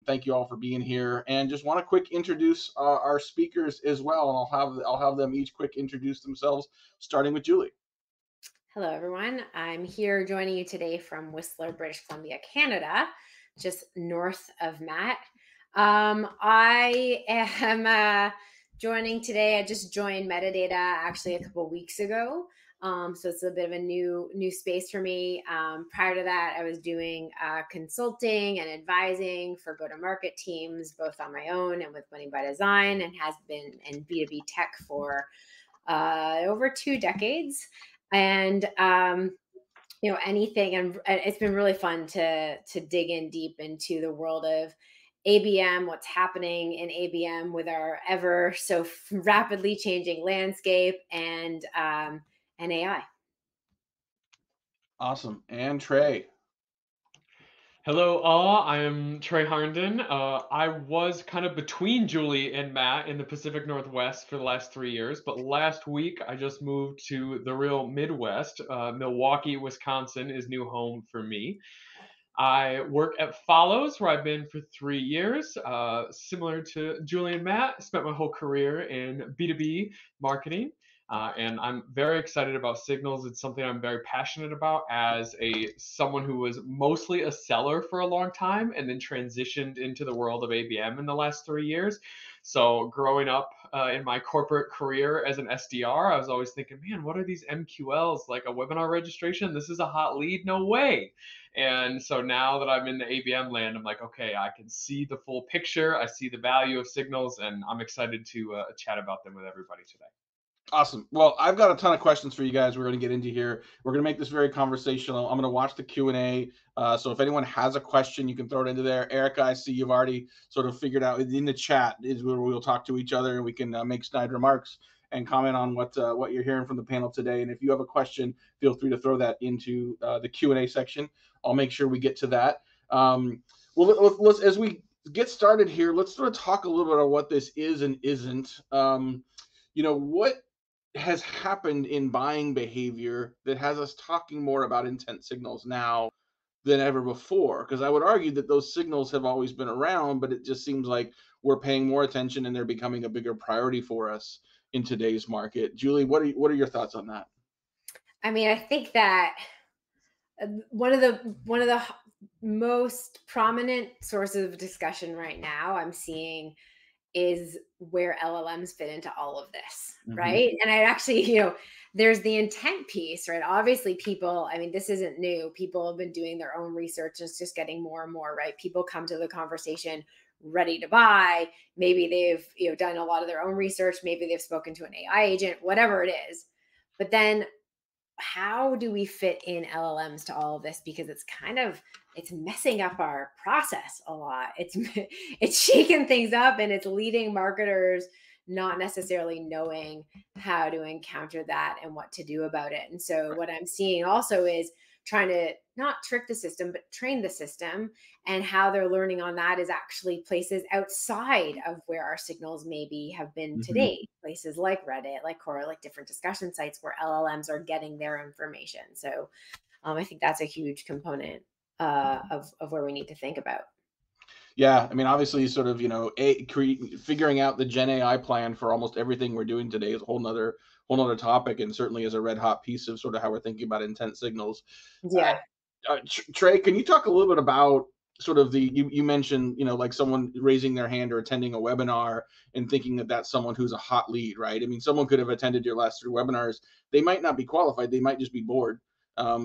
thank you all for being here. And just want to quick introduce our speakers as well. And I'll have them each quick introduce themselves, starting with Julie. Hello, everyone. I'm here joining you today from Whistler, British Columbia, Canada, just north of Matt. I am joining today. I just joined Metadata actually a couple of weeks ago. So it's a bit of a new space for me. Prior to that, I was doing consulting and advising for go-to-market teams, both on my own and with Winning by Design, and has been in B2B tech for over 2 decades. And anything, and it's been really fun to dig in deep into the world of ABM, what's happening in ABM with our ever so rapidly changing landscape, and AI. Awesome. And Trey. Hello, all. I am Trey Harnden. I was kind of between Julie and Matt in the Pacific Northwest for the last 3 years, but last week I just moved to the real Midwest. Milwaukee, Wisconsin is new home for me. I work at Folloze, where I've been for 3 years. Similar to Julie and Matt, spent my whole career in B2B marketing. And I'm very excited about signals. It's something I'm very passionate about as someone who was mostly a seller for a long time and then transitioned into the world of ABM in the last 3 years. So growing up in my corporate career as an SDR, I was always thinking, man, what are these MQLs? Like a webinar registration? This is a hot lead? No way. And so now that I'm in the ABM land, I'm like, okay, I can see the full picture. I see the value of signals, and I'm excited to chat about them with everybody today. Awesome. Well, I've got a ton of questions for you guys we're going to get into here. We're going to make this very conversational. I'm going to watch the Q&A. So if anyone has a question, you can throw it into there. Erica, I see you've already sort of figured out in the chat is where we'll talk to each other and we can make snide remarks and comment on what you're hearing from the panel today. And if you have a question, feel free to throw that into the Q&A section. I'll make sure we get to that. Let's as we get started here, let's sort of talk a little bit about what this is and isn't. What has happened in buying behavior that has us talking more about intent signals now than ever before? Because I would argue that those signals have always been around, but it just seems like we're paying more attention and they're becoming a bigger priority for us in today's market. Julie, what are your thoughts on that? I mean, I think that one of the most prominent sources of discussion right now I'm seeing is where LLMs fit into all of this, right? And I actually, there's the intent piece, right? Obviously people, I mean, this isn't new. People have been doing their own research. It's just getting more and more, right? People come to the conversation ready to buy. Maybe they've, done a lot of their own research. Maybe they've spoken to an AI agent, whatever it is. But then how do we fit in LLMs to all of this? Because it's messing up our process a lot. It's shaking things up, and it's leading marketers not necessarily knowing how to encounter that and what to do about it. And so what I'm seeing also is trying to not trick the system, but train the system, and how they're learning on that is actually places outside of where our signals maybe have been to date, places like Reddit, like Quora, like different discussion sites where LLMs are getting their information. So I think that's a huge component of where we need to think about. Yeah, I mean, obviously, sort of, figuring out the Gen AI plan for almost everything we're doing today is a whole nother topic, and certainly is a red hot piece of sort of how we're thinking about intent signals. Yeah. Trey, can you talk a little bit about sort of you mentioned, like someone raising their hand or attending a webinar and thinking that that's someone who's a hot lead, right? I mean, someone could have attended your last 3 webinars. They might not be qualified. They might just be bored.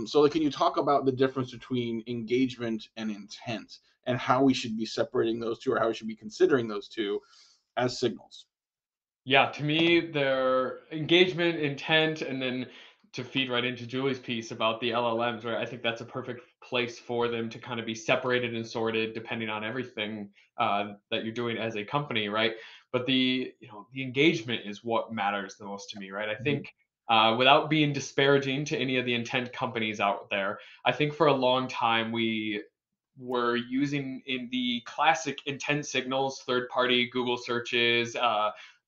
So can you talk about the difference between engagement and intent and how we should be separating those two, or how we should be considering those two as signals? Yeah, to me, their engagement, intent, and then to feed right into Julie's piece about the LLMs, right? I think that's a perfect place for them to kind of be separated and sorted depending on everything that you're doing as a company, right? But the engagement is what matters the most to me, right? I think without being disparaging to any of the intent companies out there, I think for a long time we we're using in the classic intent signals, third-party Google searches,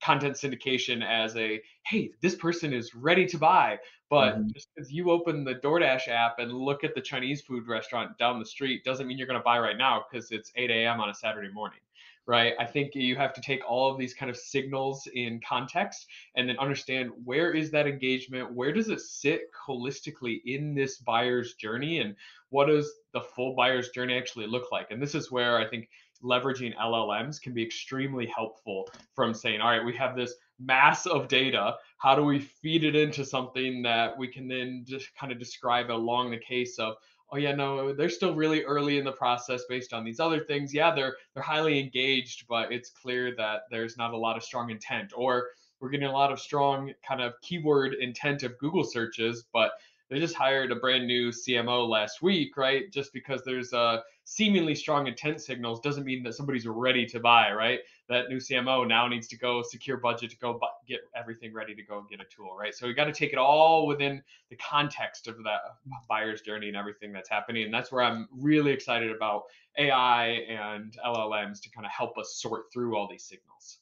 content syndication as a, hey, this person is ready to buy. But just because you open the DoorDash app and look at the Chinese food restaurant down the street doesn't mean you're going to buy right now because it's 8 a.m. on a Saturday morning, right? I think you have to take all of these kind of signals in context and then understand where is that engagement, where does it sit holistically in this buyer's journey, and what does the full buyer's journey actually look like? And this is where I think leveraging LLMs can be extremely helpful, from saying, all right, we have this mass of data. How do we feed it into something that we can then just kind of describe along the case of, oh yeah, no, they're still really early in the process based on these other things. Yeah, they're highly engaged, but it's clear that there's not a lot of strong intent, or we're getting a lot of strong kind of keyword intent of Google searches, but they just hired a brand new CMO last week, right? Just because there's a seemingly strong intent signals doesn't mean that somebody's ready to buy, right? That new CMO now needs to go secure budget to go get everything ready to go get a tool, right? So we got to take it all within the context of that buyer's journey and everything that's happening. And that's where I'm really excited about AI and LLMs to kind of help us sort through all these signals.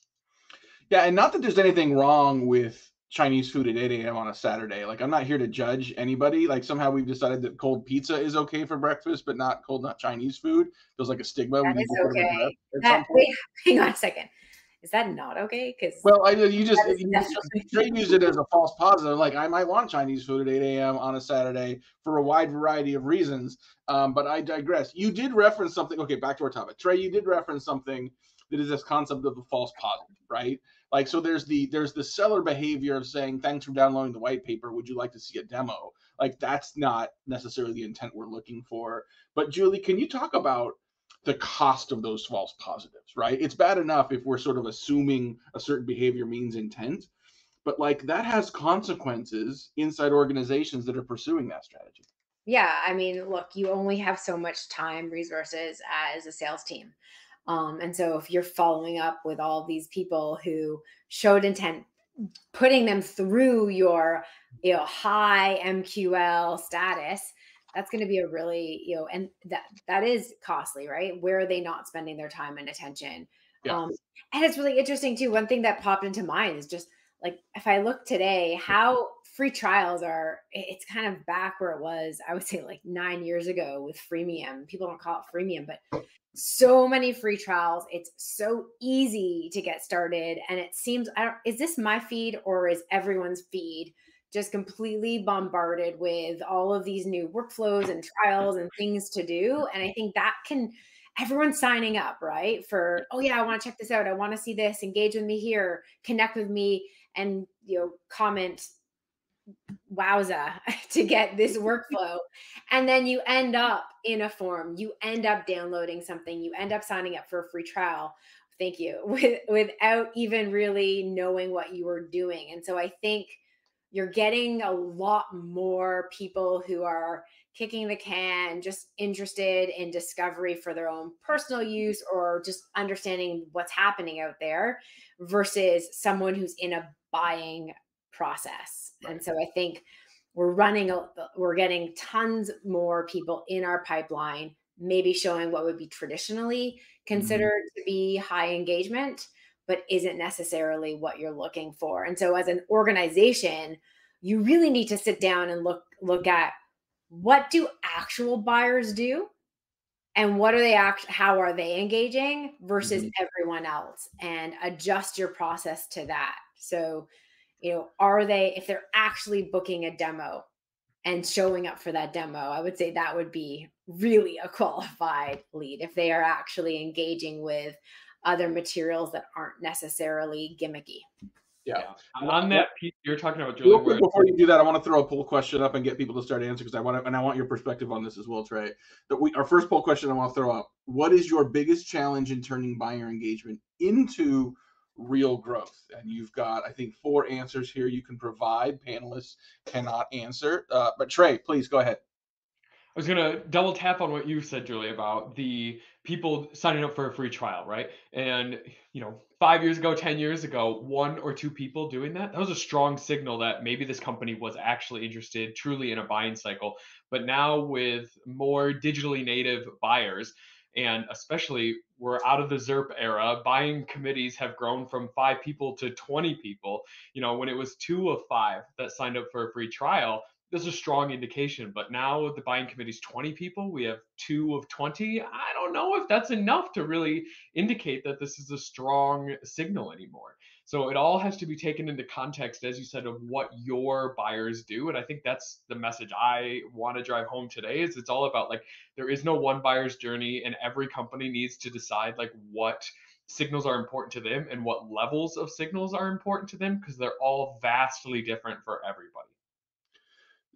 Yeah, and not that there's anything wrong with Chinese food at 8 a.m. on a Saturday. Like, I'm not here to judge anybody. Like, somehow we've decided that cold pizza is okay for breakfast, but not Chinese food. Feels like a stigma. That is okay. Wait, hang on a second. Is that not okay? Because Trey use it as a false positive. Like, I might want Chinese food at 8 a.m. on a Saturday for a wide variety of reasons. But I digress. You did reference something. Okay, back to our topic. Trey, you did reference something that is this concept of the false positive, right? Like, so there's the seller behavior of saying, thanks for downloading the white paper. Would you like to see a demo? Like, that's not necessarily the intent we're looking for. But Julie, can you talk about the cost of those false positives, right? It's bad enough if we're sort of assuming a certain behavior means intent, but like that has consequences inside organizations that are pursuing that strategy. Yeah, I mean, look, you only have so much time, resources as a sales team. And so if you're following up with all these people who showed intent, putting them through your, high MQL status, that's going to be a really, and that is costly, right? Where are they not spending their time and attention? Yeah. And it's really interesting too. One thing that popped into mind is just like, if I look today, how free trials are, it's kind of back where it was, I would say like 9 years ago with freemium. People don't call it freemium, but so many free trials. It's so easy to get started. And it seems, is this my feed or is everyone's feed just completely bombarded with all of these new workflows and trials and things to do? And I think that everyone's signing up, right? For, oh yeah, I want to check this out. I want to see this, engage with me here, connect with me, and, comment wowza to get this workflow. And then you end up in a form, you end up downloading something, you end up signing up for a free trial. Thank you. Without even really knowing what you were doing. And so I think you're getting a lot more people who are kicking the can, just interested in discovery for their own personal use or just understanding what's happening out there, versus someone who's in a buying process. Right. And so I think we're getting tons more people in our pipeline, maybe showing what would be traditionally considered to be high engagement, but isn't necessarily what you're looking for. And so as an organization, you really need to sit down and look at, what do actual buyers do? And what are they how are they engaging versus everyone else, and adjust your process to that. So, if they're actually booking a demo and showing up for that demo, I would say that would be really a qualified lead. If they are actually engaging with other materials that aren't necessarily gimmicky. Yeah. On that piece you're talking about, Julie. Real quick, before you do that, I want to throw a poll question up and get people to start answering, because I want your perspective on this as well, Trey. Our first poll question I want to throw up: what is your biggest challenge in turning buyer engagement into real growth? And you've got, I think, 4 answers here you can provide. Panelists cannot answer, but Trey, please go ahead. I was gonna double tap on what you said, Julie, about the people signing up for a free trial, right? And 5 years ago, 10 years ago, one or two people doing that was a strong signal that maybe this company was actually interested truly in a buying cycle. But now with more digitally native buyers, and especially we're out of the ZERP era, buying committees have grown from 5 people to 20 people. When it was 2 of 5 that signed up for a free trial, there's a strong indication. But now the buying committee's 20 people, we have 2 of 20. I don't know if that's enough to really indicate that this is a strong signal anymore. So it all has to be taken into context, as you said, of what your buyers do. And I think that's the message I want to drive home today is it's all about like there is no one buyer's journey, and every company needs to decide like what signals are important to them and what levels of signals are important to them, because they're all vastly different for everybody.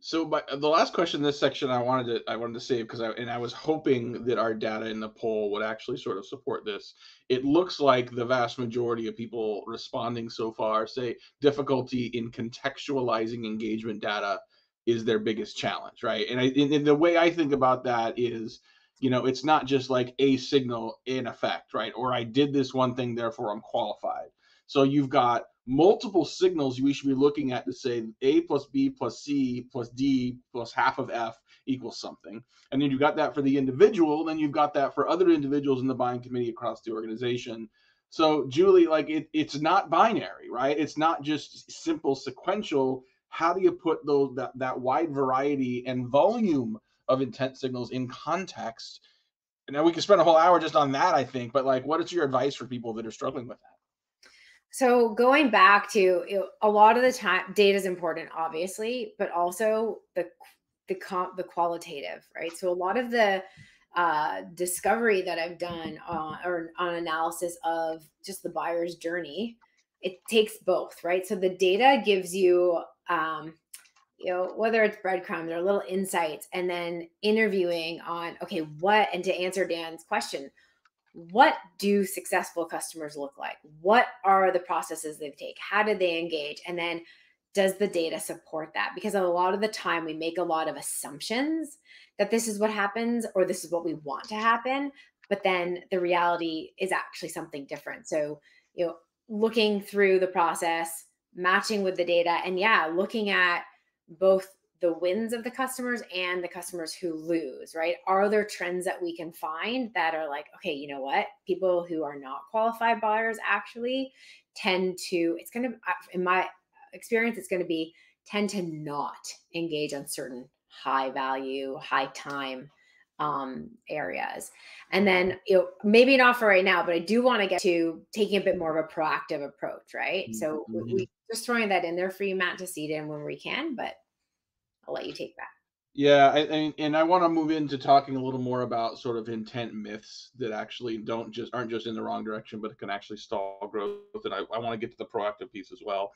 So the last question in this section I wanted to save because I was hoping that our data in the poll would actually sort of support this. It looks like the vast majority of people responding so far say difficulty in contextualizing engagement data is their biggest challenge, right? And the way I think about that is, it's not just like a signal in effect, right? Or I did this one thing, therefore I'm qualified. So you've got multiple signals we should be looking at to say A plus B plus C plus D plus half of F equals something. And then you've got that for the individual, then you've got that for other individuals in the buying committee across the organization. So Julie, like it's not binary, right? It's not just simple sequential. How do you put that wide variety and volume of intent signals in context? And now we could spend a whole hour just on that, I think, but like what is your advice for people that are struggling with that? So going back to a lot of the time, data is important, obviously, but also the qualitative, right? So a lot of the discovery that I've done on analysis of just the buyer's journey, it takes both, right? So the data gives you, whether it's breadcrumbs or little insights, and then interviewing on, okay, and to answer Dan's question, what do successful customers look like? What are the processes they take? How do they engage? And then does the data support that? Because a lot of the time we make a lot of assumptions that this is what happens or this is what we want to happen, but then the reality is actually something different. So, looking through the process, matching with the data, and looking at both the wins of the customers and the customers who lose, right? Are there trends that we can find that are like, okay, you know what? People who are not qualified buyers actually tend to, in my experience, it's going to be tend to not engage on certain high value, high time areas. And then, maybe not for right now, but I do want to get to taking a bit more of a proactive approach, right? So we just throwing that in there for you, Matt, to seed in when we can, but I'll let you take that. Yeah, and I want to move into talking a little more about sort of intent myths that actually aren't just in the wrong direction, but can actually stall growth. And I want to get to the proactive piece as well.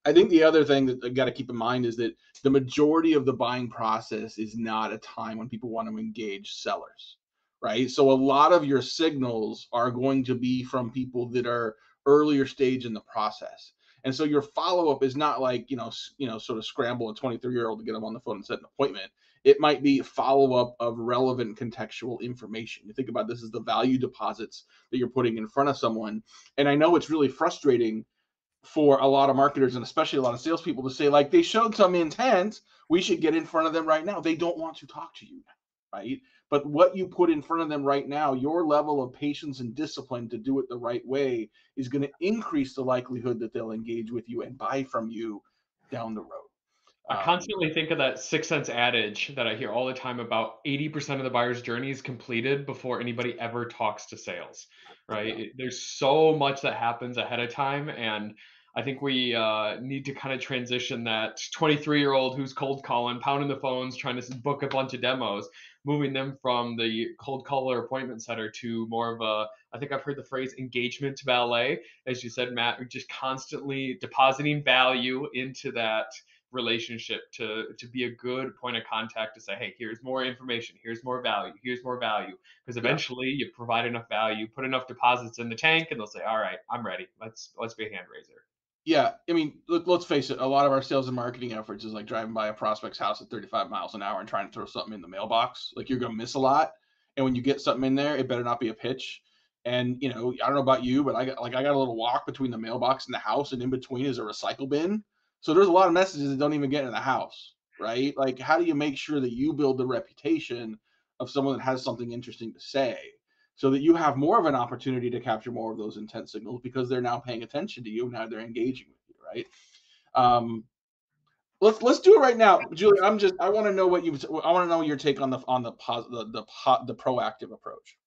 I think the other thing that I got to keep in mind is that the majority of the buying process is not a time when people want to engage sellers, right? So a lot of your signals are going to be from people that are earlier stage in the process. And so your follow-up is not like, sort of scramble a 23-year-old to get them on the phone and set an appointment. It might be follow-up of relevant contextual information. You think about this as the value deposits that you're putting in front of someone. And I know it's really frustrating for a lot of marketers and especially a lot of salespeople to say, like, they showed some intent, we should get in front of them right now. They don't want to talk to you now, right? But what you put in front of them right now, your level of patience and discipline to do it the right way is going to increase the likelihood that they'll engage with you and buy from you down the road. I constantly think of that 6 cents adage that I hear all the time about 80% of the buyer's journey is completed before anybody ever talks to sales, right? There's so much that happens ahead of time. And I think we need to kind of transition that 23-year-old who's cold calling, pounding the phones, trying to book a bunch of demos, moving them from the cold caller appointment setter to more of a, I think I've heard the phrase engagement valet, as you said, Matt, just constantly depositing value into that relationship to be a good point of contact to say, hey, here's more information, here's more value, because eventually you provide enough value, put enough deposits in the tank, and they'll say, all right, I'm ready, let's be a hand raiser. Yeah, I mean, let's face it. A lot of our sales and marketing efforts is like driving by a prospect's house at 35 miles an hour and trying to throw something in the mailbox. Like you're gonna miss a lot, and when you get something in there, it better not be a pitch. And I don't know about you, but I got a little walk between the mailbox and the house, and in between is a recycle bin. So there's a lot of messages that don't even get in the house, right? Like, how do you make sure that you build the reputation of someone that has something interesting to say, so that you have more of an opportunity to capture more of those intent signals because they're now paying attention to you, now they're engaging with you, right? um, let's do it right now, Julie. I want to know your take on the proactive approach.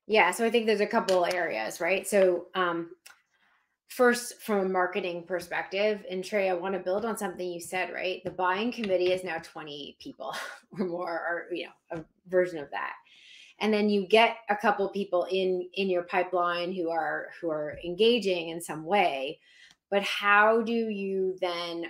Yeah, so I think there's a couple areas, right? So first, from a marketing perspective, and Trey, I want to build on something you said, right? The buying committee is now 20 people or more, or a version of that. And then you get a couple people in your pipeline who are engaging in some way. But how do you then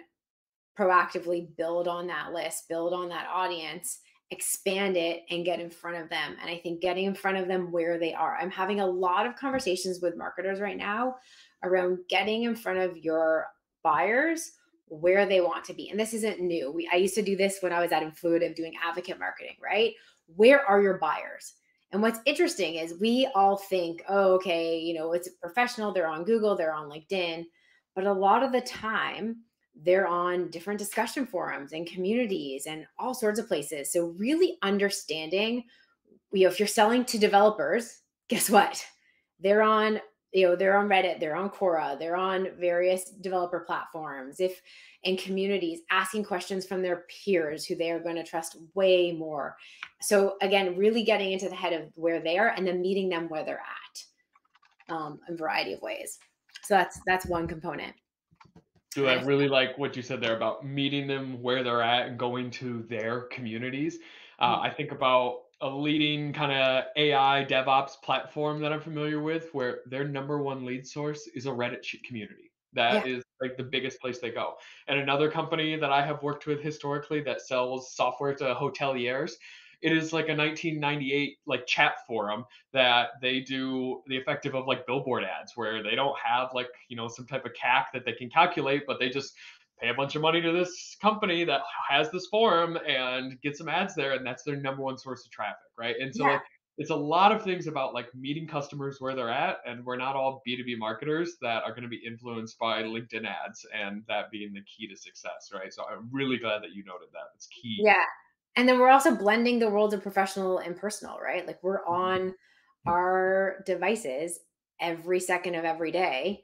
proactively build on that list, build on that audience, expand it, and get in front of them? And I think getting in front of them where they are. I'm having a lot of conversations with marketers right now around getting in front of your buyers where they want to be. And this isn't new. I used to do this when I was at Influitive doing advocate marketing, right? Where are your buyers? And what's interesting is we all think, oh, okay, it's professional. They're on Google, they're on LinkedIn. But a lot of the time, they're on different discussion forums and communities and all sorts of places. So really understanding, if you're selling to developers, guess what? They're on Reddit, they're on Quora, they're on various developer platforms, in communities, asking questions from their peers who they are going to trust way more. So again, really getting into the head of where they are and then meeting them where they're at, in a variety of ways. So that's one component. Do I really like what you said there about meeting them where they're at and going to their communities. I think about a leading kind of AI DevOps platform that I'm familiar with, where their number one lead source is a Reddit community. That is like the biggest place they go. And another company that I have worked with historically that sells software to hoteliers, it is like a 1998 like chat forum that they do the effective of like billboard ads, where they don't have like some type of CAC that they can calculate, but they just pay a bunch of money to this company that has this forum and get some ads there, and that's their number one source of traffic, right? And so like it's a lot of things about like meeting customers where they're at, and we're not all B2B marketers that are going to be influenced by LinkedIn ads, and that being the key to success, right? So I'm really glad that you noted that. It's key. Yeah. And then we're also blending the worlds of professional and personal, right? Like we're on our devices every second of every day.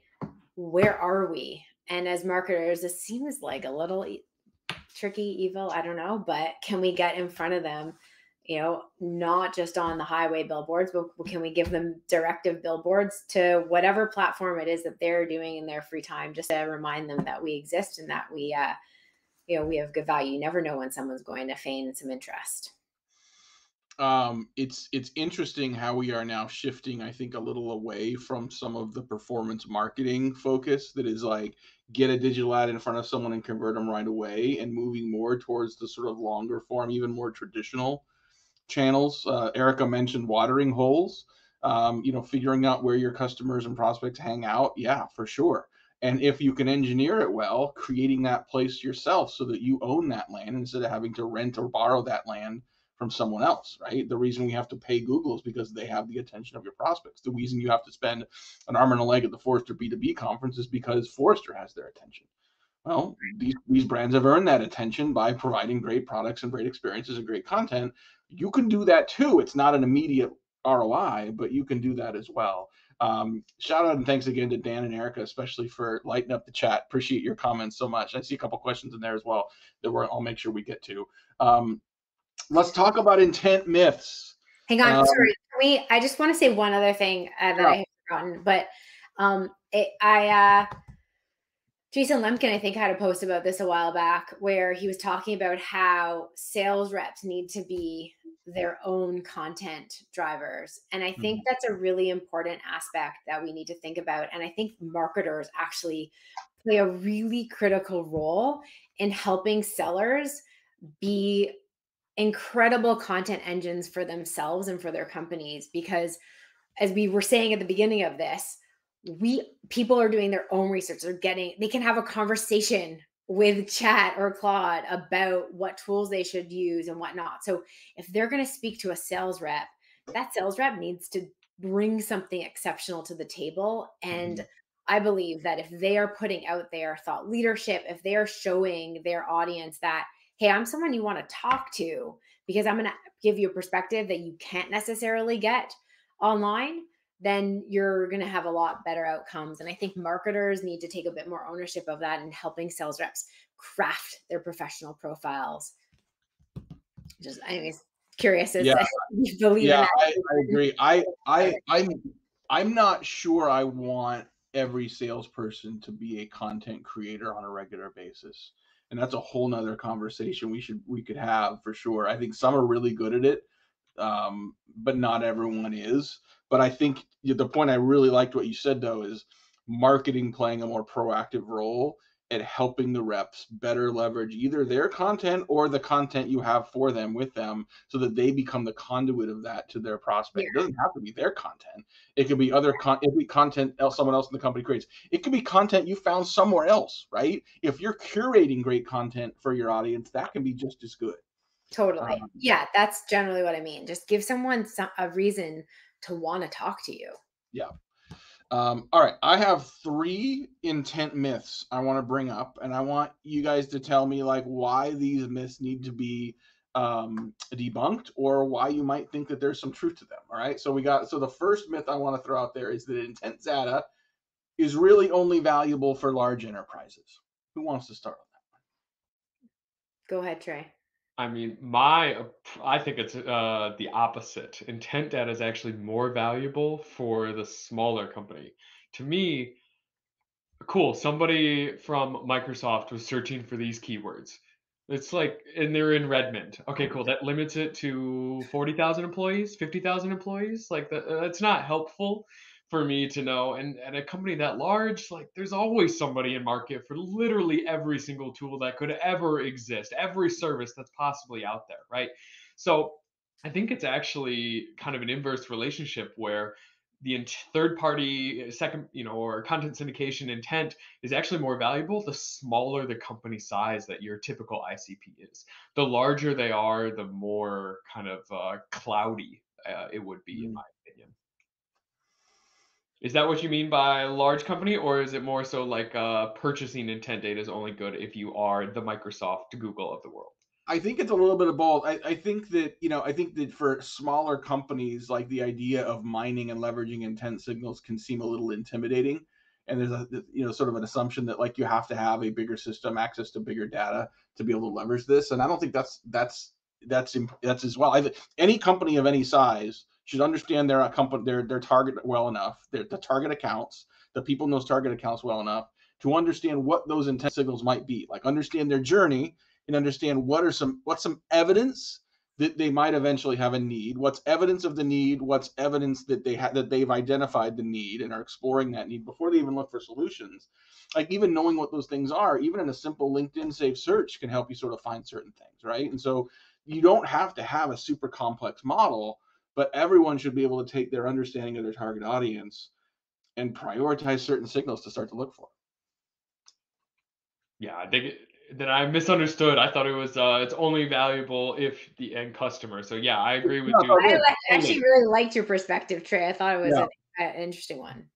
Where are we? And as marketers, this seems like a little tricky, evil, I don't know, but can we get in front of them, not just on the highway billboards, but can we give them directive billboards to whatever platform it is that they're doing in their free time, just to remind them that we exist and that we have good value. You never know when someone's going to feign some interest. It's interesting how we are now shifting, I think, a little away from some of the performance marketing focus that is like get a digital ad in front of someone and convert them right away, and moving more towards the sort of longer form, even more traditional channels. Erica mentioned watering holes, figuring out where your customers and prospects hang out. Yeah, for sure. And if you can engineer it well, creating that place yourself so that you own that land instead of having to rent or borrow that land from someone else, right? The reason we have to pay Google is because they have the attention of your prospects. The reason you have to spend an arm and a leg at the Forrester B2B conference is because Forrester has their attention. Well, these brands have earned that attention by providing great products and great experiences and great content. You can do that too. It's not an immediate ROI, but you can do that as well. Shout out and thanks again to Dan and Erica, especially for lighting up the chat. Appreciate your comments so much. I see a couple questions in there as well that I'll make sure we get to. Let's talk about intent myths. Hang on, sorry. I just want to say one other thing that I have forgotten, but Jason Lemkin, I think, had a post about this a while back where he was talking about how sales reps need to be their own content drivers. And I think that's a really important aspect that we need to think about. And I think marketers actually play a really critical role in helping sellers be incredible content engines for themselves and for their companies. Because as we were saying at the beginning of this, people are doing their own research. They can have a conversation with chat or Claude about what tools they should use and whatnot. So if they're going to speak to a sales rep, that sales rep needs to bring something exceptional to the table. And I believe that if they are putting out their thought leadership, if they are showing their audience that, hey, I'm someone you want to talk to because I'm going to give you a perspective that you can't necessarily get online, then you're going to have a lot better outcomes. And I think marketers need to take a bit more ownership of that and helping sales reps craft their professional profiles. Just, anyways, curious as to you believe in that. I agree. I'm not sure I want every salesperson to be a content creator on a regular basis. And that's a whole nother conversation we could have for sure. I think some are really good at it, but not everyone is. But I think the point I really liked what you said though is marketing playing a more proactive role at helping the reps better leverage either their content or the content you have for them with them so that they become the conduit of that to their prospect. It doesn't have to be their content. It could be other content someone else in the company creates. It could be content you found somewhere else, right? If you're curating great content for your audience, that can be just as good. Totally. Yeah, that's generally what I mean. Just give someone a reason to want to talk to you. Yeah. All right. I have 3 intent myths I want to bring up, and I want you guys to tell me like why these myths need to be debunked or why you might think that there's some truth to them. All right. So the first myth I want to throw out there is that intent data is really only valuable for large enterprises. Who wants to start on that one? Go ahead, Trey. I mean, I think it's the opposite. Intent data is actually more valuable for the smaller company. To me, cool, somebody from Microsoft was searching for these keywords. It's like, and they're in Redmond. Okay, cool. That limits it to 40,000 employees, 50,000 employees. Like that's not helpful for me to know. And at a company that large, like there's always somebody in market for literally every single tool that could ever exist, every service that's possibly out there, right? So I think it's actually kind of an inverse relationship where the third party second, or content syndication intent is actually more valuable the smaller the company size that your typical ICP is. The larger they are, the more kind of cloudy it would be, in my opinion. Is that what you mean by large company, or is it more so like purchasing intent data is only good if you are the Microsoft, Google of the world? I think it's a little bit of both. I think that for smaller companies, like the idea of mining and leveraging intent signals can seem a little intimidating. And there's sort of an assumption that like you have to have a bigger system, access to bigger data to be able to leverage this. And I don't think that's as well. Any company of any size should understand their target well enough, the target accounts, the people in those target accounts well enough to understand what those intent signals might be, like understand their journey and understand what's some evidence that they might eventually have a need, what's evidence of the need, what's evidence that they've identified the need and are exploring that need before they even look for solutions. Like even knowing what those things are, even in a simple LinkedIn saved search can help you sort of find certain things, right? And so you don't have to have a super complex model, but everyone should be able to take their understanding of their target audience and prioritize certain signals to start to look for. Yeah, I think that I misunderstood. I thought it was it's only valuable if the end customer. So yeah, I agree with you. I actually really liked your perspective, Trey. I thought it was an interesting one.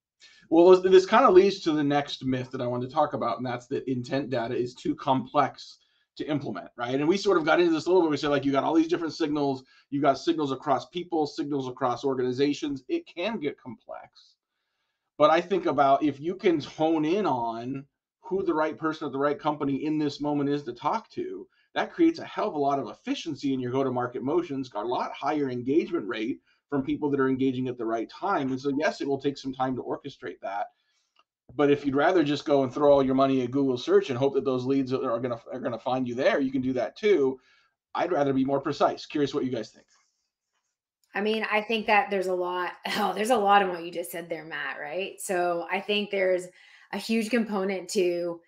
Well, this kind of leads to the next myth that I wanted to talk about, and that's that intent data is too complex to implement, right? And we sort of got into this a little bit. We said, like, you got all these different signals. You got signals across people, signals across organizations. It can get complex. But I think about if you can hone in on who the right person at the right company in this moment is to talk to, that creates a hell of a lot of efficiency in your go-to-market motions, got a lot higher engagement rate from people that are engaging at the right time. And so, yes, it will take some time to orchestrate that. But if you'd rather just go and throw all your money at Google search and hope that those leads are gonna find you there, you can do that too. I'd rather be more precise. Curious what you guys think. I mean, I think that there's a lot in what you just said there, Matt, right? So I think there's a huge component to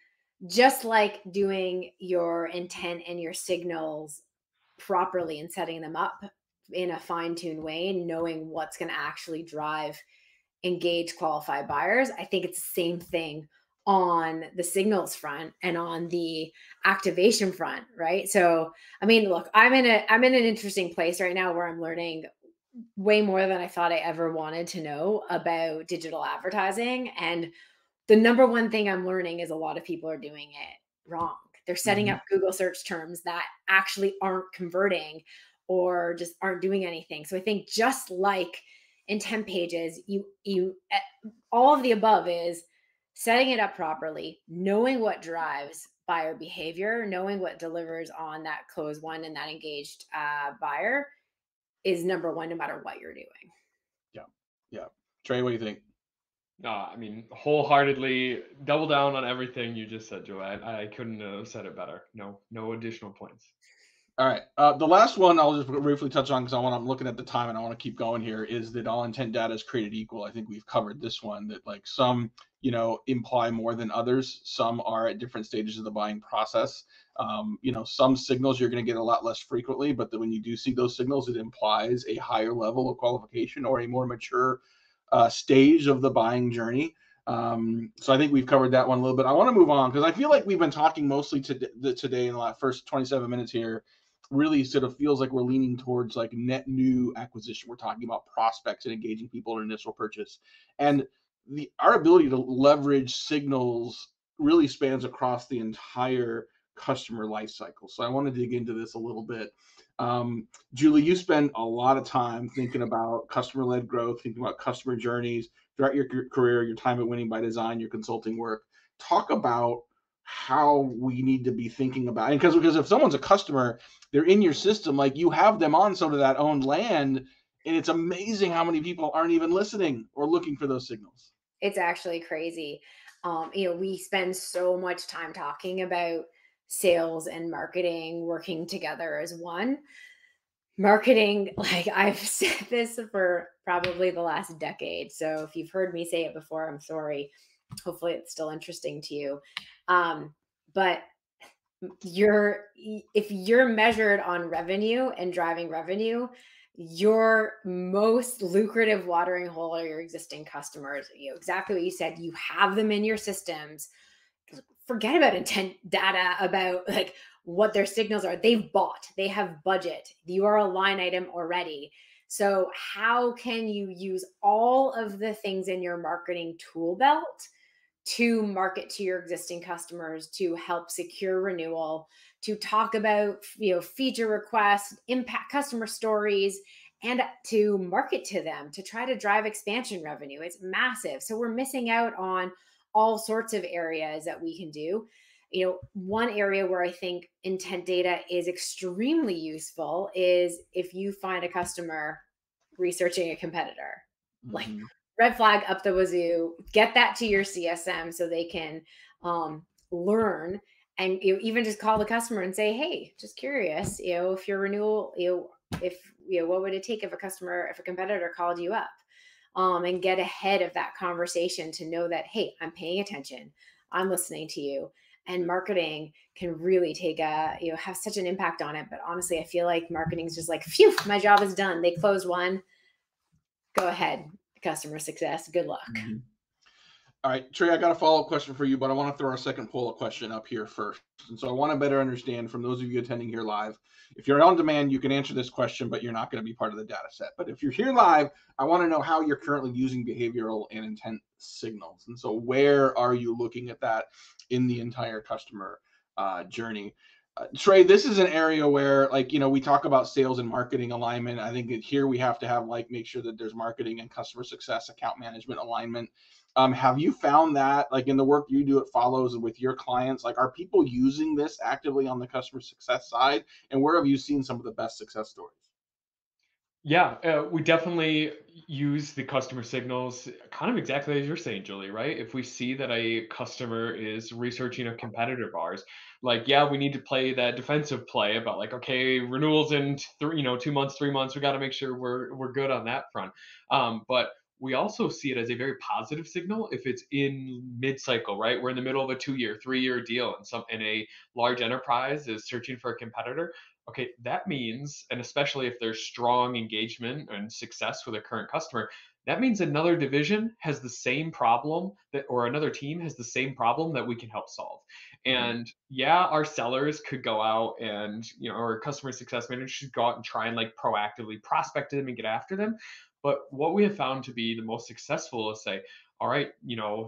just like doing your intent and your signals properly and setting them up in a fine-tuned way and knowing what's going to actually drive engage qualified buyers. I think it's the same thing on the signals front and on the activation front, right? So, I mean, look, I'm in an interesting place right now where I'm learning way more than I thought I ever wanted to know about digital advertising. And the number one thing I'm learning is a lot of people are doing it wrong. They're setting up Google search terms that actually aren't converting or just aren't doing anything. So I think just like intent pages, all of the above is setting it up properly, knowing what drives buyer behavior, knowing what delivers on that close one and that engaged buyer is number one, no matter what you're doing. Yeah. Yeah. Trey, what do you think? I mean, wholeheartedly double down on everything you just said, Joe. I couldn't have said it better. No additional points. All right. The last one I'll just briefly touch on because I'm looking at the time and I want to keep going here is that all intent data is created equal. I think we've covered this one, that like some, imply more than others. Some are at different stages of the buying process. Some signals you're going to get a lot less frequently, but when you do see those signals, it implies a higher level of qualification or a more mature stage of the buying journey. So I think we've covered that one a little bit. I want to move on because I feel like we've been talking mostly today in the first 27 minutes here. Really sort of feels like we're leaning towards like net new acquisition. We're talking about prospects and engaging people in initial purchase, and our ability to leverage signals really spans across the entire customer life cycle. So I want to dig into this a little bit. Julie, you spend a lot of time thinking about customer-led growth, thinking about customer journeys throughout your career, your time at Winning by Design, your consulting work. Talk about how we need to be thinking about it. Because if someone's a customer, they're in your system, like you have them on sort of that owned land, and it's amazing how many people aren't even listening or looking for those signals. It's actually crazy. We spend so much time talking about sales and marketing working together as one. Marketing, like I've said this for probably the last decade. So if you've heard me say it before, I'm sorry. Hopefully it's still interesting to you. But if you're measured on revenue and driving revenue, your most lucrative watering hole are your existing customers. Exactly what you said. You have them in your systems. Forget about intent data about like what their signals are. They've bought, they have budget. You are a line item already. So how can you use all of the things in your marketing tool belt to market to your existing customers, to help secure renewal, to talk about, feature requests, impact customer stories, and to market to them to try to drive expansion revenue? It's massive. So we're missing out on all sorts of areas that we can do. One area where I think intent data is extremely useful is if you find a customer researching a competitor, like red flag up the wazoo, get that to your CSM so they can learn, and even just call the customer and say, hey, just curious, if your renewal, what would it take if a competitor called you up, and get ahead of that conversation to know that, hey, I'm paying attention, I'm listening to you. And marketing can really have such an impact on it. But honestly, I feel like marketing is just like, phew, my job is done. They closed one. Go ahead, customer success. Good luck. All right, Trey, I got a follow-up question for you, but I want to throw our second poll question up here first. And so I want to better understand from those of you attending here live, if you're on demand, you can answer this question, but you're not going to be part of the data set. But if you're here live, I want to know how you're currently using behavioral and intent signals. And so where are you looking at that in the entire customer journey? Trey, this is an area where, we talk about sales and marketing alignment. I think here we have to make sure that there's marketing and customer success, account management alignment. Have you found that, in the work you do at Folloze and with your clients, are people using this actively on the customer success side? And where have you seen some of the best success stories? Yeah, we definitely use the customer signals kind of exactly as you're saying, Julie, right? If we see that a customer is researching a competitor of ours, we need to play that defensive play about okay, renewals in 2 months, 3 months, we got to make sure we're good on that front. But we also see it as a very positive signal if it's in mid-cycle, right? We're in the middle of a 2-year, 3-year deal, and a large enterprise is searching for a competitor. Okay, that means, and especially if there's strong engagement and success with a current customer, that means another division has the same problem or another team has the same problem that we can help solve. And yeah, our sellers could go out and, our customer success managers should go out and try and like proactively prospect them and get after them. But what we have found to be the most successful is say, all right,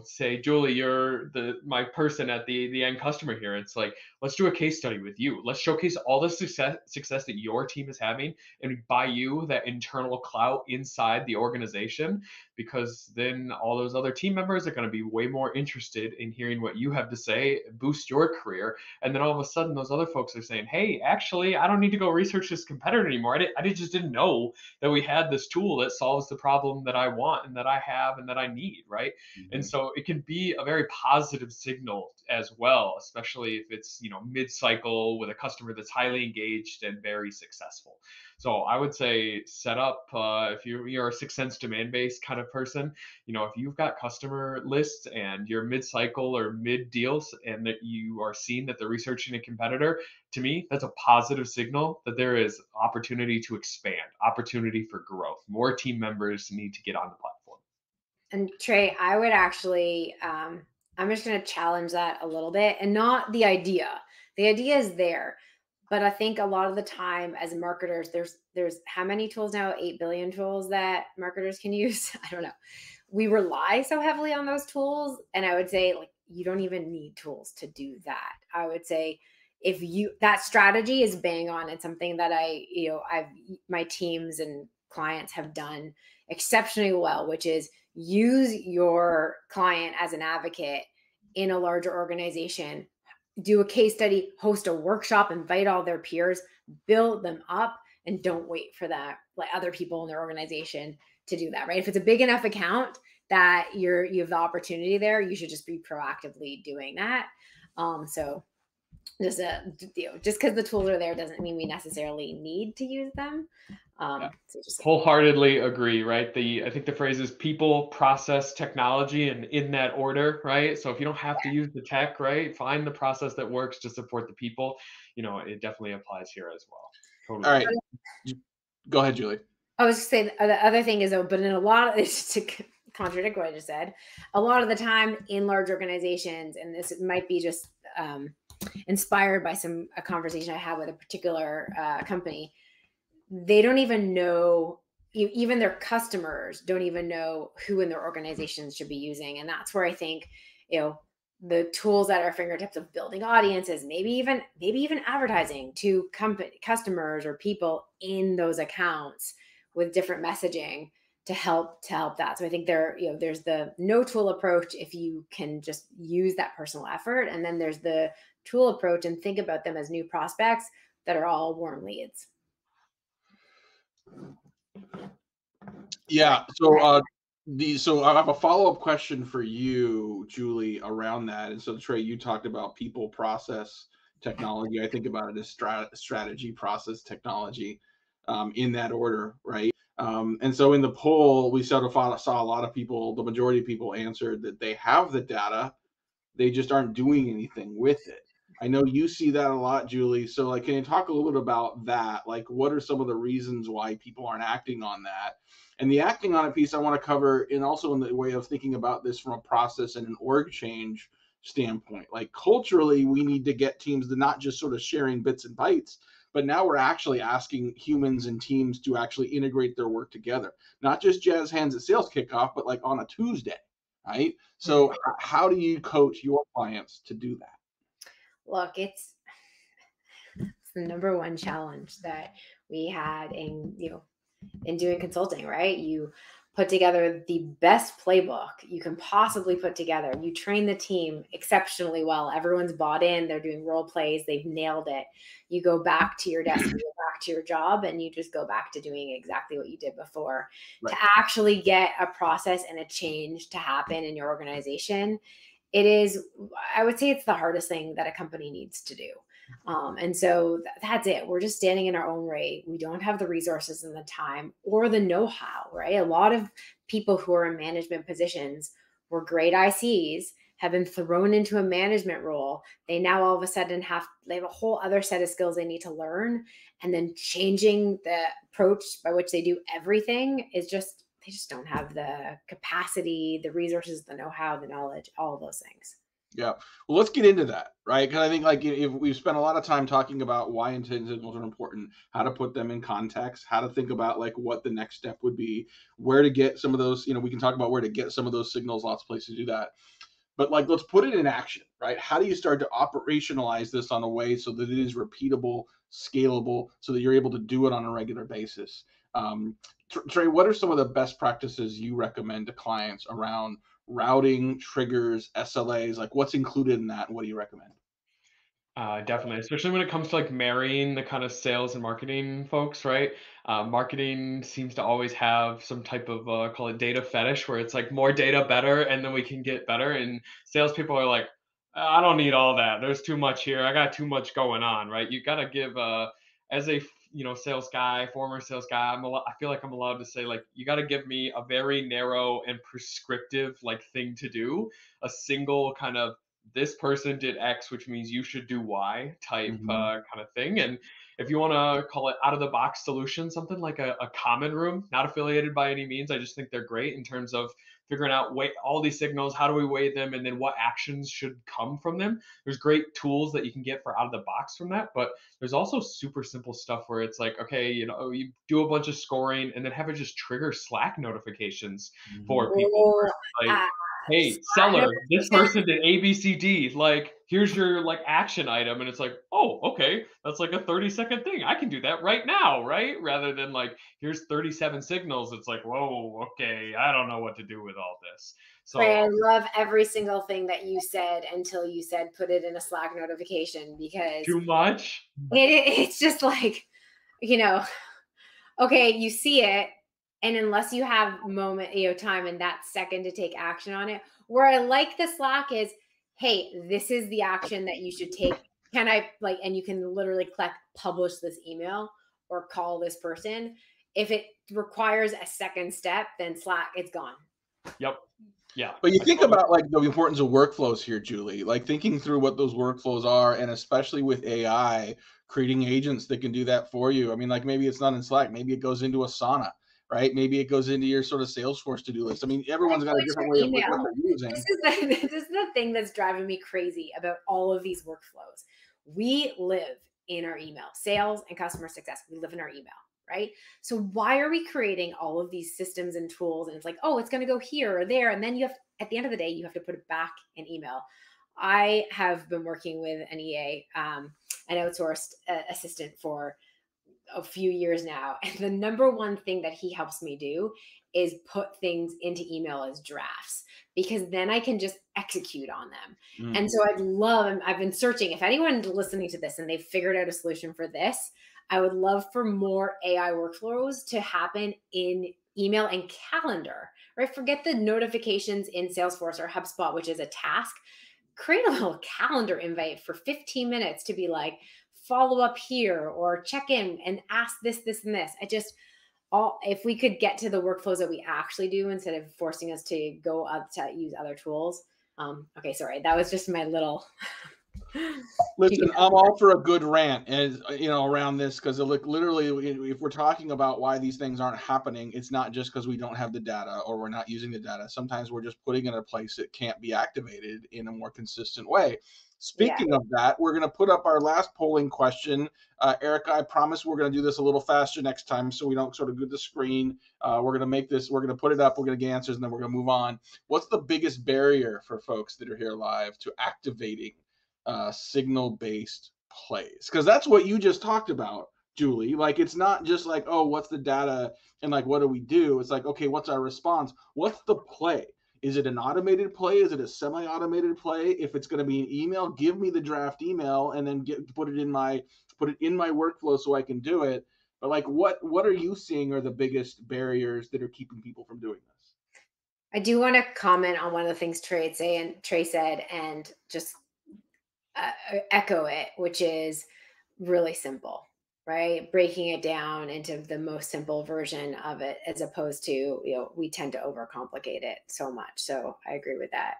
say Julie, you're my person at the end customer here. It's like, let's do a case study with you. Let's showcase all the success that your team is having and buy you that internal clout inside the organization, because then all those other team members are going to be way more interested in hearing what you have to say, boost your career. And then all of a sudden those other folks are saying, hey, actually, I don't need to go research this competitor anymore. I just didn't know that we had this tool that solves the problem that I want and that I have and that I need, right? And so it can be a very positive signal as well, especially if it's, mid-cycle with a customer that's highly engaged and very successful. So I would say set up, if you're a 6 Sense demand-based kind of person, if you've got customer lists and you're mid-cycle or mid-deals and that you are seeing that they're researching a competitor, to me, that's a positive signal that there is opportunity to expand, opportunity for growth. More team members need to get on the platform. And Trey, I would actually, I'm just going to challenge that a little bit, and not the idea. The idea is there, but I think a lot of the time as marketers, there's how many tools now? 8 billion tools that marketers can use. I don't know. We rely so heavily on those tools, and I would say like you don't even need tools to do that. I would say that strategy is bang on. It's something that my teams and clients have done exceptionally well, which is use your client as an advocate in a larger organization, do a case study, host a workshop, invite all their peers, build them up, and don't wait for that, like other people in their organization to do that, right? If it's a big enough account that you have the opportunity there, you should just be proactively doing that. So just because the tools are there doesn't mean we necessarily need to use them. So wholeheartedly agree, right? I think the phrase is people, process, technology, and in that order, right? So if you don't have to use the tech, right, find the process that works to support the people. It definitely applies here as well. Totally. All right, go ahead, Julie. I was just saying the other thing is, but in a lot of it's to contradict what I just said, a lot of the time in large organizations, and this might be just inspired by a conversation I had with a particular company. They don't even know, even their customers don't even know who in their organizations should be using. And that's where I think, the tools at our fingertips of building audiences, maybe even advertising to customers or people in those accounts with different messaging to help that. So I think there's the no tool approach if you can just use that personal effort. And then there's the tool approach and think about them as new prospects that are all warm leads. Yeah. So so I have a follow-up question for you, Julie, around that. And so Trey, you talked about people, process, technology. I think about it as strategy, process, technology, in that order, right? And so in the poll, we saw a lot of people, the majority of people answered that they have the data, they just aren't doing anything with it. I know you see that a lot, Julie. So like, can you talk a little bit about that? Like, what are some of the reasons why people aren't acting on that? And the acting on it piece I want to cover, and also in the way of thinking about this from a process and an org change standpoint. Like culturally, we need to get teams to not just sort of sharing bits and bytes, but now we're actually asking humans and teams to actually integrate their work together. Not just jazz hands at sales kickoff, but like on a Tuesday, right? So how do you coach your clients to do that? Look, it's the number one challenge that we had in doing consulting, right? You put together the best playbook you can possibly put together. You train the team exceptionally well. Everyone's bought in. They're doing role plays. They've nailed it. You go back to your desk, you go back to your job, and you just go back to doing exactly what you did before. Right. To actually get a process and a change to happen in your organization, I would say it's the hardest thing that a company needs to do. And so that's it. We're just standing in our own way. We don't have the resources and the time or the know-how, right? A lot of people who are in management positions were great ICs, have been thrown into a management role. They now all of a sudden they have a whole other set of skills they need to learn. And then changing the approach by which they do everything is just they just don't have the capacity, the resources, the know-how, the knowledge, all of those things. Yeah. Well, let's get into that, right? Because I think like if we've spent a lot of time talking about why intent signals are important, how to put them in context, how to think about like what the next step would be, where to get some of those, we can talk about where to get some of those signals, lots of places to do that. But like, let's put it in action, right? How do you start to operationalize this on a way so that it is repeatable, scalable, so that you're able to do it on a regular basis? Trey, what are some of the best practices you recommend to clients around routing, triggers, SLAs? Like what's included in that and what do you recommend? Definitely, especially when it comes to like marrying the kind of sales and marketing folks, right? Marketing seems to always have some type of call it data fetish, where it's like more data better, and then we can get better. And salespeople are like, I don't need all that. There's too much here. I got too much going on, right? You got to give, as a sales guy, former sales guy, I feel like I'm allowed to say like you got to give me a very narrow and prescriptive like thing to do, a single kind of this person did X, which means you should do Y type kind of thing. And if you want to call it out of the box solution, something like a common room, not affiliated by any means. I just think they're great in terms of figuring out all these signals, how do we weigh them, and then what actions should come from them. There's great tools that you can get for out of the box from that, but there's also super simple stuff where it's like, okay, you do a bunch of scoring and then have it just trigger Slack notifications for people. Or, Like, hey, seller, this person did A, B, C, D. Like, here's your like action item. And it's like, oh, okay, that's like a 30-second thing. I can do that right now, right? Rather than like, here's 37 signals. It's like, whoa, okay, I don't know what to do with all this. So Trey, I love every single thing that you said until you said put it in a Slack notification, because too much. It's just like, okay, you see it, and unless you have time in that second to take action on it. Where I like the Slack is, hey, this is the action that you should take. Can I and you can literally click publish this email or call this person. If it requires a second step, then Slack, it's gone. Yep. Yeah. But you think about like the importance of workflows here, Julie, like thinking through what those workflows are, and especially with AI, creating agents that can do that for you. I mean, like maybe it's not in Slack, maybe it goes into Asana, right? Maybe it goes into your sort of Salesforce to-do list. I mean, everyone's got a different way of what they're using. This is the thing that's driving me crazy about all of these workflows. We live in our email, sales and customer success. We live in our email, right? So why are we creating all of these systems and tools? And it's like, oh, it's going to go here or there. And then you have, at the end of the day, you have to put it back in email. I have been working with an EA, an outsourced assistant for a few years now. And the number one thing that he helps me do is put things into email as drafts, because then I can just execute on them. And so I've been searching, if anyone listening to this and they've figured out a solution for this, I would love for more AI workflows to happen in email and calendar, right? Forget the notifications in Salesforce or HubSpot, which is a task. Create a little calendar invite for 15 minutes to be like, follow up here or check in and ask this, and this. If we could get to the workflows that we actually do instead of forcing us to go up to use other tools. Okay, sorry. That was just my little. Listen, I'm all for a good rant, and around this, because literally, if we're talking about why these things aren't happening, it's not just because we don't have the data or we're not using the data. Sometimes we're just putting it in a place that can't be activated in a more consistent way. Speaking of that, we're going to put up our last polling question. Erica, I promise we're going to do this a little faster next time so we don't sort of go to the screen. We're going to make this, we're going to put it up, we're going to get answers, and then we're going to move on. What's the biggest barrier for folks that are here live to activating signal-based plays? Because that's what you just talked about, Julie. Like, it's not just like, oh, what's the data and like, what do we do? It's like, okay, what's our response? What's the play? Is it an automated play? Is it a semi-automated play? If it's going to be an email, give me the draft email and then put it in my workflow so I can do it. But like, what are you seeing are the biggest barriers that are keeping people from doing this? I do want to comment on one of the things Trey said, and just echo it, which is really simple, right? Breaking it down into the most simple version of it, as opposed to, we tend to overcomplicate it so much. So I agree with that.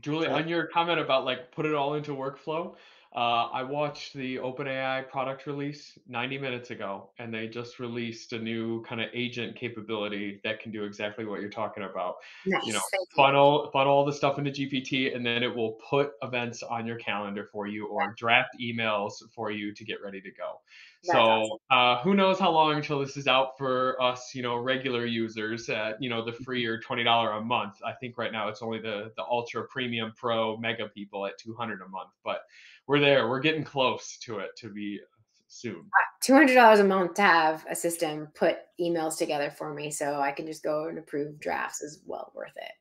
Julie, on your comment about like put it all into workflow, I watched the OpenAI product release 90 minutes ago, and they just released a new kind of agent capability that can do exactly what you're talking about. You know, Nice. Thank you. funnel all the stuff into GPT, and then it will put events on your calendar for you or draft emails for you to get ready to go. That's awesome. So who knows how long until this is out for us, regular users at, the free or $20 a month. I think right now it's only the ultra premium pro mega people at $200 a month, but we're there. We're getting close to it to be soon. $200 a month to have a system put emails together for me so I can just go and approve drafts is well worth it.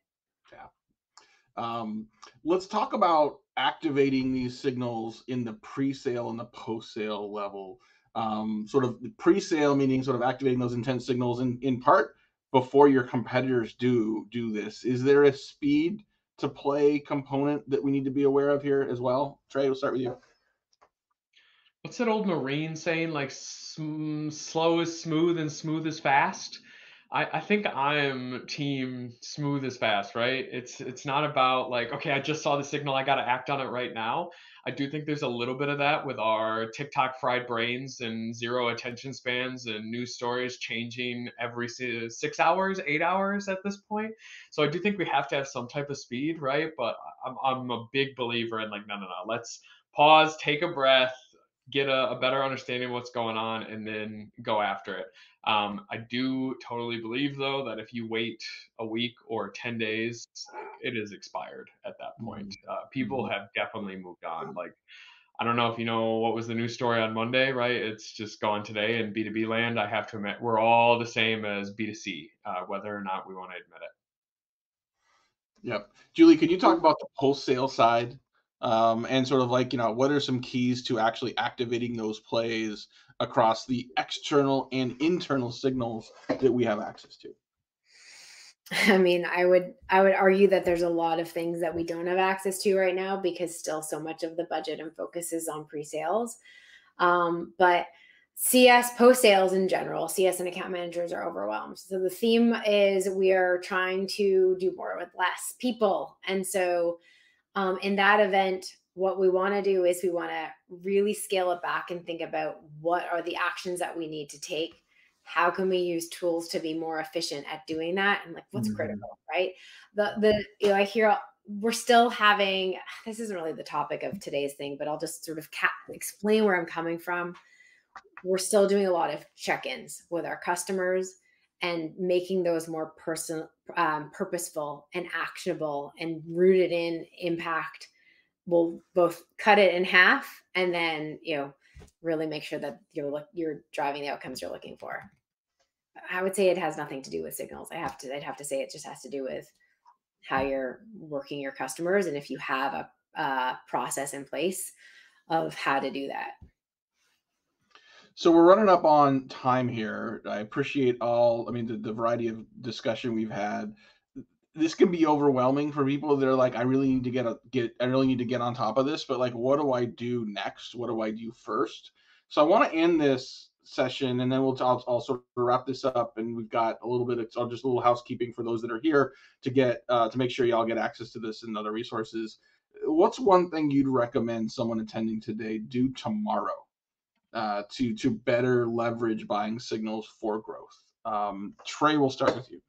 Yeah. Let's talk about activating these signals in the pre-sale and the post-sale level. Sort of the pre-sale meaning sort of activating those intent signals in part before your competitors do this. Is there a speed to play component that we need to be aware of here as well? Trey, we'll start with you. What's that old Marine saying? Like slow is smooth and smooth is fast. I think I'm team smooth is fast, right? It's not about like, okay, I just saw the signal, I got to act on it right now. I do think there's a little bit of that with our TikTok fried brains and zero attention spans and news stories changing every 6 hours, 8 hours at this point. So I do think we have to have some type of speed, right? But I'm a big believer in like, no, let's pause, take a breath, get a better understanding of what's going on, and then go after it. I do totally believe, though, that if you wait a week or 10 days, it is expired at that point. People have definitely moved on. Like, I don't know if you know what was the news story on Monday, right? It's just gone today in B2B land. I have to admit, we're all the same as B2C, whether or not we want to admit it. Yep. Julie, can you talk about the post-sale side and sort of like, what are some keys to actually activating those plays across the external and internal signals that we have access to? I mean, I would argue that there's a lot of things that we don't have access to right now because still so much of the budget and focus is on pre-sales. But CS post-sales in general, CS and account managers are overwhelmed. So the theme is we are trying to do more with less people. And so in that event, what we want to do is we want to really scale it back and think about what are the actions that we need to take. How can we use tools to be more efficient at doing that? And like, what's critical, right? I hear we're still having, this isn't really the topic of today's thing, but I'll just sort of explain where I'm coming from. We're still doing a lot of check-ins with our customers and making those more purposeful and actionable and rooted in impact. We'll both cut it in half and then, really make sure that you're driving the outcomes you're looking for. I would say it has nothing to do with signals. I'd have to say it just has to do with how you're working your customers and if you have a process in place of how to do that. So we're running up on time here. I appreciate the variety of discussion we've had. This can be overwhelming for people that are like, I really need to get on top of this, but like, what do I do next? What do I do first? So I want to end this session and then I'll sort of wrap this up, and we've got a little bit of just a little housekeeping for those that are here to get to make sure y'all get access to this and other resources. What's one thing you'd recommend someone attending today do tomorrow to better leverage buying signals for growth? Trey, we'll start with you.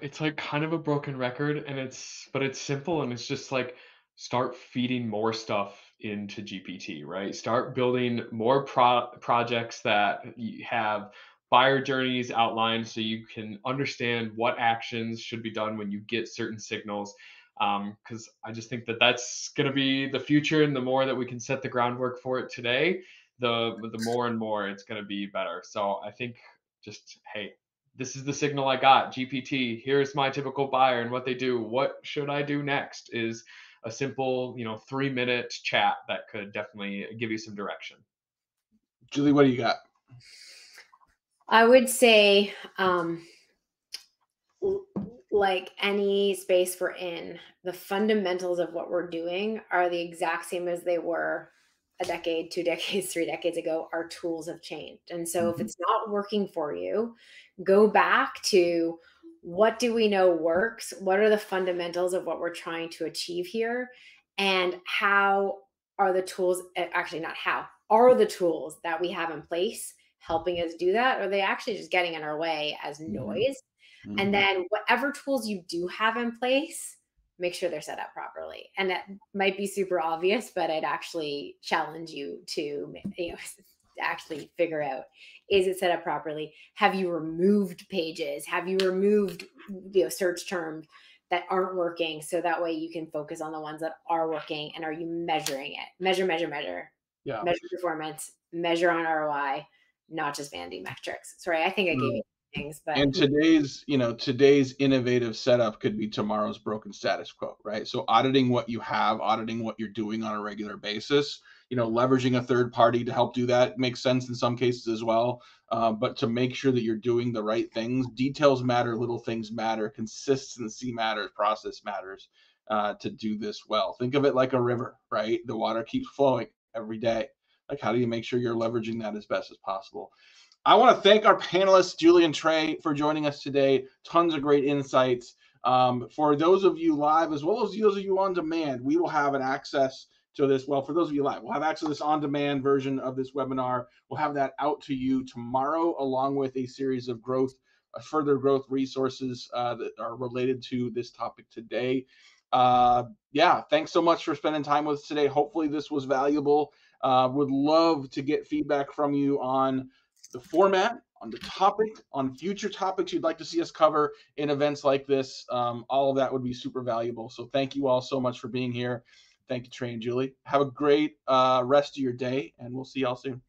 It's like kind of a broken record, but it's simple, and it's just like start feeding more stuff into GPT, right? Start building more projects that have buyer journeys outlined so you can understand what actions should be done when you get certain signals. Because I just think that that's going to be the future, and the more that we can set the groundwork for it today, the more and more it's going to be better. So I think just, hey, this is the signal I got, GPT, here's my typical buyer and what they do. What should I do next is a simple, 3-minute chat that could definitely give you some direction. Julie, what do you got? I would say, like any space we're in, the fundamentals of what we're doing are the exact same as they were a decade, 2 decades, 3 decades ago. Our tools have changed. And so if it's not working for you, go back to what do we know works? What are the fundamentals of what we're trying to achieve here? And how are the tools, actually not how, are the tools that we have in place helping us do that? Or are they actually just getting in our way as noise? And then whatever tools you do have in place, make sure they're set up properly. And that might be super obvious, but I'd actually challenge you to, actually figure out, is it set up properly? Have you removed pages? Have you removed, search terms that aren't working, so that way you can focus on the ones that are working? And are you measuring it? Measure. Yeah. Measure performance, measure on ROI, not just vanity metrics. Sorry, I think I gave you things, but and today's innovative setup could be tomorrow's broken status quo, right? So auditing what you have, auditing what you're doing on a regular basis, leveraging a third party to help do that makes sense in some cases as well. But to make sure that you're doing the right things, details matter, little things matter, consistency matters, process matters, to do this well. Think of it like a river, right? The water keeps flowing every day. Like, how do you make sure you're leveraging that as best as possible? I want to thank our panelists, Julie and Trey, for joining us today. Tons of great insights. For those of you live, as well as those of you on demand, we will have an access to this. Well, for those of you live, we'll have access to this on-demand version of this webinar. We'll have that out to you tomorrow, along with a series of further growth resources that are related to this topic today. Yeah, thanks so much for spending time with us today. Hopefully this was valuable. Would love to get feedback from you on the format, on the topic, on future topics you'd like to see us cover in events like this. All of that would be super valuable. So thank you all so much for being here. Thank you, Trey and Julie. Have a great rest of your day, and we'll see y'all soon.